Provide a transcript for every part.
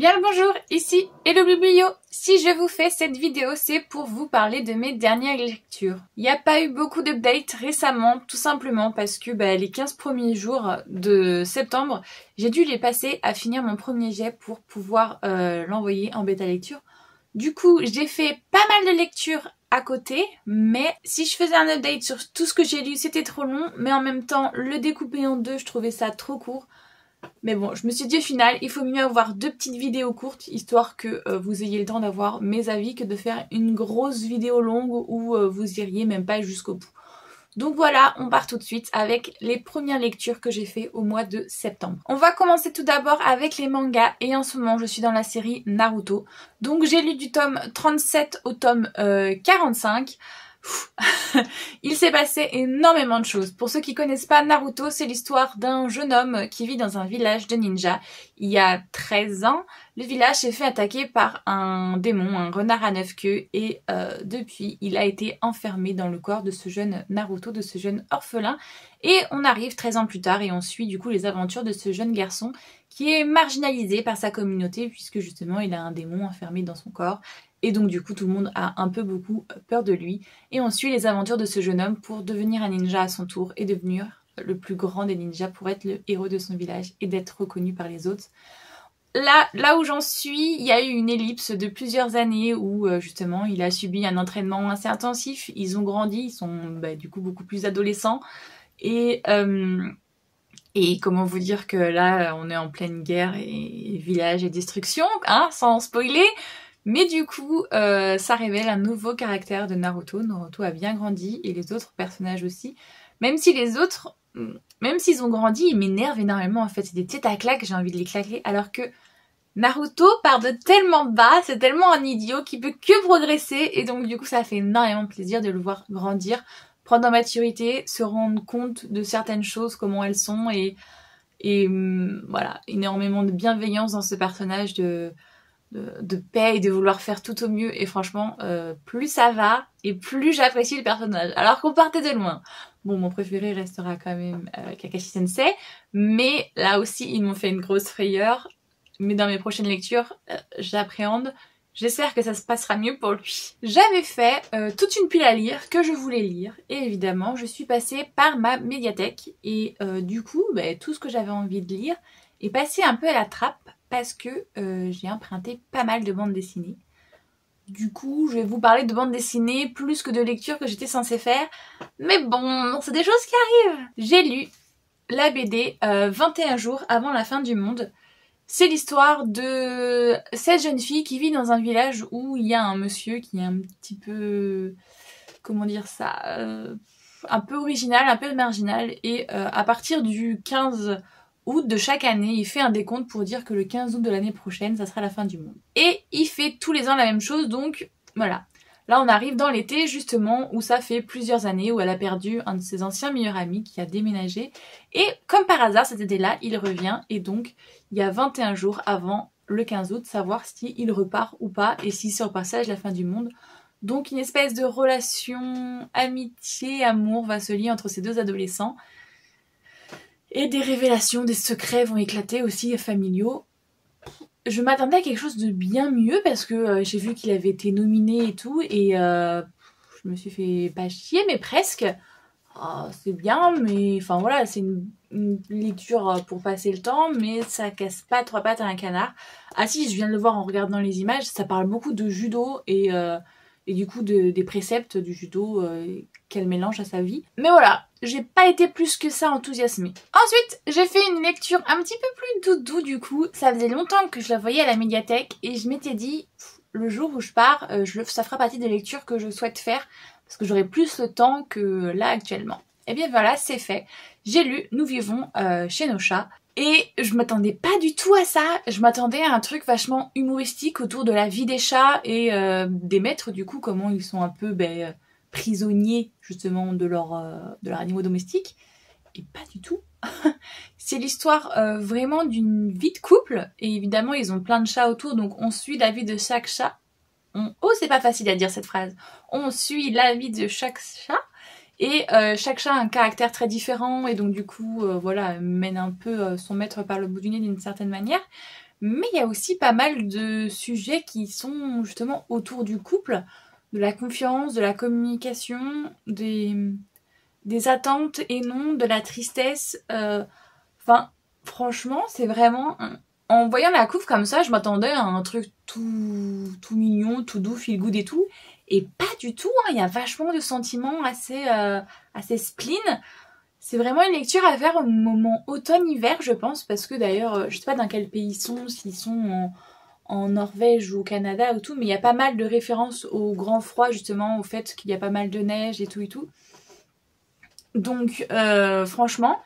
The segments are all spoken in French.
Bien le bonjour, ici Hello Biblio. Si je vous fais cette vidéo, c'est pour vous parler de mes dernières lectures. Il n'y a pas eu beaucoup d'updates récemment, tout simplement parce que les 15 premiers jours de septembre, j'ai dû les passer à finir mon premier jet pour pouvoir l'envoyer en bêta lecture. Du coup, j'ai fait pas mal de lectures à côté, mais si je faisais un update sur tout ce que j'ai lu, c'était trop long, mais en même temps, le découper en deux, je trouvais ça trop court. Mais bon, je me suis dit au final, il faut mieux avoir deux petites vidéos courtes, histoire que vous ayez le temps d'avoir mes avis, que de faire une grosse vidéo longue où vous iriez même pas jusqu'au bout. Donc voilà, on part tout de suite avec les premières lectures que j'ai fait au mois de septembre. On va commencer tout d'abord avec les mangas, et en ce moment je suis dans la série Naruto. Donc j'ai lu du tome 37 au tome 45. Il s'est passé énormément de choses. Pour ceux qui connaissent pas Naruto, c'est l'histoire d'un jeune homme qui vit dans un village de ninjas. Il y a 13 ans, le village s'est fait attaquer par un démon, un renard à 9 queues, et depuis, il a été enfermé dans le corps de ce jeune Naruto, de ce jeune orphelin. Et on arrive 13 ans plus tard et on suit du coup les aventures de ce jeune garçon qui est marginalisé par sa communauté puisque justement il a un démon enfermé dans son corps. Et donc du coup tout le monde a un peu beaucoup peur de lui. Et on suit les aventures de ce jeune homme pour devenir un ninja à son tour et devenir le plus grand des ninjas pour être le héros de son village et d'être reconnu par les autres. Là où j'en suis, il y a eu une ellipse de plusieurs années où justement il a subi un entraînement assez intensif. Ils ont grandi, ils sont du coup beaucoup plus adolescents. Et comment vous dire que là on est en pleine guerre et village et destruction, hein, sans spoiler. Mais du coup, ça révèle un nouveau caractère de Naruto. Naruto a bien grandi et les autres personnages aussi. Même si les autres, même s'ils ont grandi, ils m'énervent énormément en fait. C'est des têtes à claques, j'ai envie de les claquer. Alors que Naruto part de tellement bas, c'est tellement un idiot qu'il peut que progresser. Et donc du coup, ça fait énormément plaisir de le voir grandir, prendre en maturité, se rendre compte de certaines choses, comment elles sont. Et voilà, énormément de bienveillance dans ce personnage de paix et de vouloir faire tout au mieux. Et franchement, plus ça va et plus j'apprécie le personnage. Alors qu'on partait de loin. Bon, mon préféré restera quand même Kakashi Sensei. Mais là aussi, ils m'ont fait une grosse frayeur. Mais dans mes prochaines lectures, j'appréhende. J'espère que ça se passera mieux pour lui. J'avais fait toute une pile à lire que je voulais lire. Et évidemment, je suis passée par ma médiathèque. Et du coup, tout ce que j'avais envie de lire est passé un peu à la trappe. Parce que j'ai emprunté pas mal de bandes dessinées. Du coup, je vais vous parler de bandes dessinées plus que de lectures que j'étais censée faire. Mais bon, c'est des choses qui arrivent. J'ai lu la BD 21 jours avant la fin du monde. C'est l'histoire de cette jeune fille qui vit dans un village où il y a un monsieur qui est un petit peu... Comment dire ça, un peu original, un peu marginal. Et à partir du 15 août de chaque année, il fait un décompte pour dire que le 15 août de l'année prochaine, ça sera la fin du monde. Et il fait tous les ans la même chose, donc voilà. Là, on arrive dans l'été, justement, où ça fait plusieurs années, où elle a perdu un de ses anciens meilleurs amis qui a déménagé. Et comme par hasard, cet été-là, il revient. Et donc, il y a 21 jours avant le 15 août, savoir s'il repart ou pas, et si c'est au passage la fin du monde. Donc, une espèce de relation, amitié, amour va se lier entre ces deux adolescents. Et des révélations, des secrets vont éclater aussi familiaux. Je m'attendais à quelque chose de bien mieux parce que j'ai vu qu'il avait été nominé et tout. Et je me suis fait pas chier, mais presque. Oh, c'est bien, mais enfin voilà, c'est une lecture pour passer le temps, mais ça casse pas trois pattes à un canard. Ah si, je viens de le voir en regardant les images, ça parle beaucoup de judo et du coup des préceptes du judo qu'elle mélange à sa vie. Mais voilà, j'ai pas été plus que ça enthousiasmée. Ensuite, j'ai fait une lecture un petit peu plus doudou du coup. Ça faisait longtemps que je la voyais à la médiathèque et je m'étais dit, le jour où je pars, ça fera partie des lectures que je souhaite faire parce que j'aurai plus le temps que là actuellement. Et bien voilà, c'est fait. J'ai lu Nous vivons chez nos chats. Et je m'attendais pas du tout à ça. Je m'attendais à un truc vachement humoristique autour de la vie des chats et des maîtres du coup, comment ils sont un peu prisonniers justement de leurs animaux domestiques. Et pas du tout. C'est l'histoire vraiment d'une vie de couple. Et évidemment, ils ont plein de chats autour, donc on suit la vie de chaque chat. Oh, c'est pas facile à dire cette phrase. On suit la vie de chaque chat. Et chaque chat a un caractère très différent et donc du coup voilà, mène un peu son maître par le bout du nez d'une certaine manière. Mais il y a aussi pas mal de sujets qui sont justement autour du couple, de la confiance, de la communication, des attentes et non, de la tristesse. Enfin, franchement, c'est vraiment... En voyant la couve comme ça, je m'attendais à un truc tout mignon, tout doux, feel good et tout. Et pas du tout, hein. Il y a vachement de sentiments assez spleen. C'est vraiment une lecture à faire au moment automne-hiver, je pense, parce que d'ailleurs, je sais pas dans quel pays ils sont, s'ils sont en Norvège ou au Canada ou tout, mais il y a pas mal de références au grand froid, justement, au fait qu'il y a pas mal de neige et tout et tout. Donc, franchement,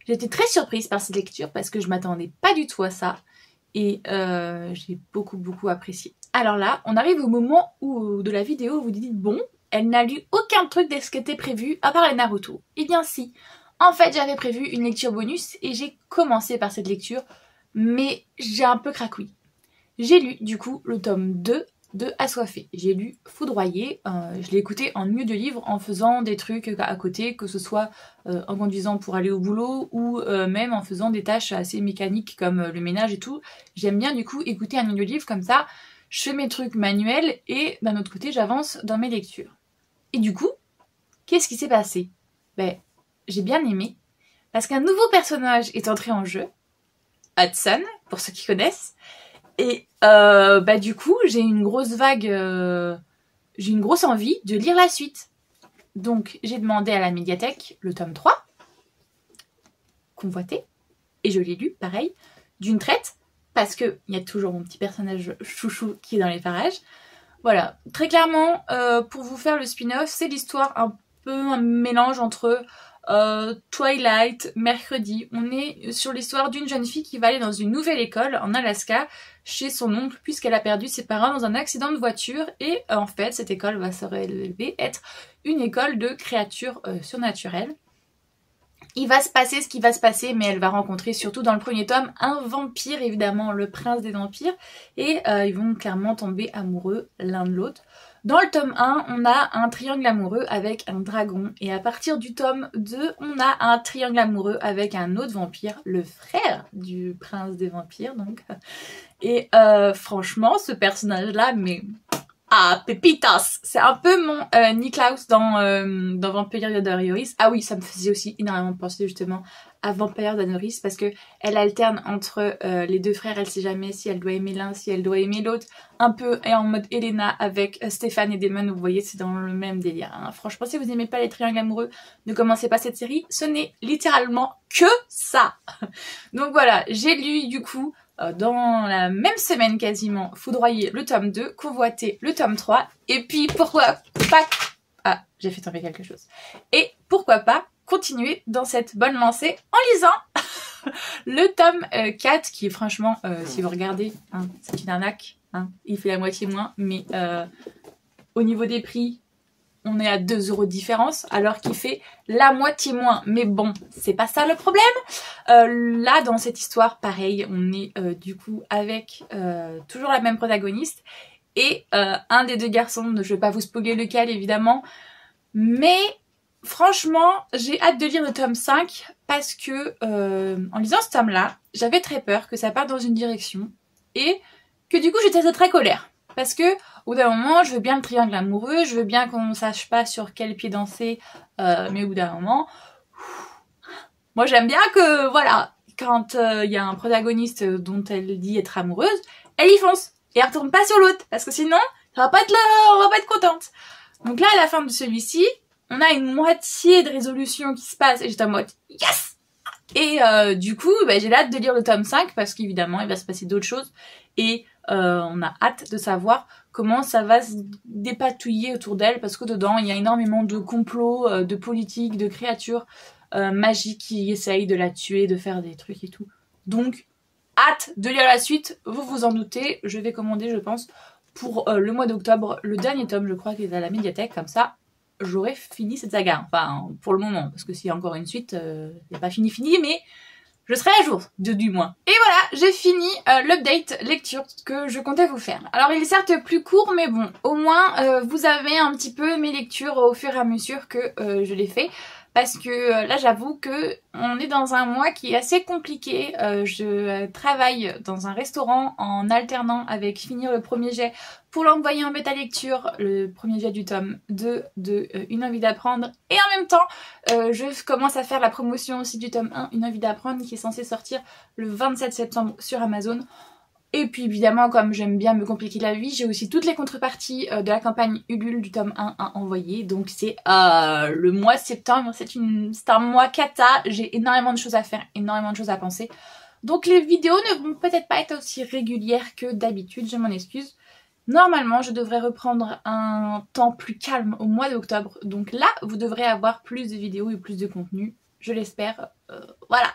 j'étais très surprise par cette lecture parce que je m'attendais pas du tout à ça. Et j'ai beaucoup apprécié. Alors là, on arrive au moment où de la vidéo où vous dites bon, elle n'a lu aucun truc de ce qui était prévu à part les Naruto. Eh bien si, en fait j'avais prévu une lecture bonus et j'ai commencé par cette lecture, mais j'ai un peu cracouillé. J'ai lu du coup le tome 2 de Assoiffé. J'ai lu Foudroyé, je l'ai écouté en audio-livre en faisant des trucs à côté, que ce soit en conduisant pour aller au boulot ou même en faisant des tâches assez mécaniques comme le ménage et tout. J'aime bien du coup écouter un audio-livre comme ça, je fais mes trucs manuels et d'un autre côté j'avance dans mes lectures. Et du coup, qu'est-ce qui s'est passé? Ben, j'ai bien aimé, parce qu'un nouveau personnage est entré en jeu, Hudson, pour ceux qui connaissent. Et bah du coup, j'ai une grosse envie de lire la suite. Donc j'ai demandé à la médiathèque le tome 3, convoité, et je l'ai lu, pareil, d'une traite, parce qu'il y a toujours mon petit personnage chouchou qui est dans les parages. Voilà, très clairement, pour vous faire le spin-off, c'est l'histoire un peu un mélange entre Twilight, Mercredi. On est sur l'histoire d'une jeune fille qui va aller dans une nouvelle école en Alaska chez son oncle puisqu'elle a perdu ses parents dans un accident de voiture et en fait cette école va se révéler être une école de créatures surnaturelles. Il va se passer ce qui va se passer, mais elle va rencontrer surtout dans le premier tome un vampire, évidemment le prince des vampires, et ils vont clairement tomber amoureux l'un de l'autre. Dans le tome 1, on a un triangle amoureux avec un dragon, et à partir du tome 2, on a un triangle amoureux avec un autre vampire, le frère du prince des vampires, donc. Et franchement, ce personnage-là, mais... Ah, Pépitas! C'est un peu mon Niklaus dans Vampire Diaries. Ah oui, ça me faisait aussi énormément penser justement à Vampire Diaries parce que elle alterne entre les deux frères, elle sait jamais si elle doit aimer l'un, si elle doit aimer l'autre. Un peu et en mode Elena avec Stéphane et Damon, vous voyez, c'est dans le même délire. Hein. Franchement, si vous n'aimez pas les triangles amoureux, ne commencez pas cette série, ce n'est littéralement que ça! Donc voilà, j'ai lu du coup... dans la même semaine quasiment, Foudroyé le tome 2, Convoité le tome 3, et puis pourquoi pas... Ah, j'ai fait tomber quelque chose. Et pourquoi pas continuer dans cette bonne lancée en lisant le tome 4, qui est franchement, si vous regardez, hein, c'est une arnaque, hein, il fait la moitié moins, mais au niveau des prix... on est à 2 € de différence, alors qu'il fait la moitié moins. Mais bon, c'est pas ça le problème. Là, dans cette histoire, pareil, on est du coup avec toujours la même protagoniste et un des deux garçons, je vais pas vous spoiler lequel évidemment, mais franchement, j'ai hâte de lire le tome 5 parce que en lisant ce tome-là, j'avais très peur que ça parte dans une direction et que du coup j'étais très colère. Parce que, au bout d'un moment, je veux bien le triangle amoureux, je veux bien qu'on ne sache pas sur quel pied danser, mais au bout d'un moment, moi j'aime bien que, voilà, quand il y a un protagoniste dont elle dit être amoureuse, elle y fonce, et elle retourne pas sur l'autre, parce que sinon, on va pas être contente. Donc là, à la fin de celui-ci, on a une moitié de résolution qui se passe, et j'étais en mode, yes! Et du coup, bah, j'ai hâte de lire le tome 5, parce qu'évidemment, il va se passer d'autres choses, et... on a hâte de savoir comment ça va se dépatouiller autour d'elle parce que dedans il y a énormément de complots, de politiques, de créatures magiques qui essayent de la tuer, de faire des trucs et tout. Donc hâte de lire la suite, vous vous en doutez, je vais commander je pense pour le mois d'octobre le dernier tome je crois qu'il est à la médiathèque, comme ça j'aurai fini cette saga, enfin pour le moment parce que s'il y a encore une suite, c'est pas fini mais... je serai à jour, du moins. Et voilà, j'ai fini l'update lecture que je comptais vous faire. Alors il est certes plus court, mais bon, au moins vous avez un petit peu mes lectures au fur et à mesure que je les fais. parce que là j'avoue que on est dans un mois qui est assez compliqué. Je travaille dans un restaurant en alternant avec finir le premier jet pour l'envoyer en bêta lecture, le premier jet du tome 2 de Une envie d'apprendre, et en même temps je commence à faire la promotion aussi du tome 1 Une envie d'apprendre qui est censé sortir le 27 septembre sur Amazon. Et puis évidemment, comme j'aime bien me compliquer la vie, j'ai aussi toutes les contreparties de la campagne Ulule du tome 1 à envoyer. Donc c'est le mois de septembre, c'est un mois cata, j'ai énormément de choses à faire, énormément de choses à penser. Donc les vidéos ne vont peut-être pas être aussi régulières que d'habitude, je m'en excuse. Normalement, je devrais reprendre un temps plus calme au mois d'octobre. Donc là, vous devrez avoir plus de vidéos et plus de contenu. Je l'espère. Voilà.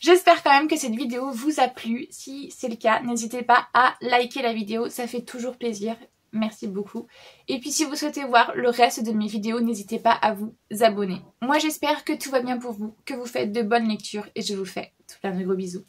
J'espère quand même que cette vidéo vous a plu. Si c'est le cas, n'hésitez pas à liker la vidéo. Ça fait toujours plaisir. Merci beaucoup. Et puis si vous souhaitez voir le reste de mes vidéos, n'hésitez pas à vous abonner. Moi, j'espère que tout va bien pour vous, que vous faites de bonnes lectures et je vous fais tout plein de gros bisous.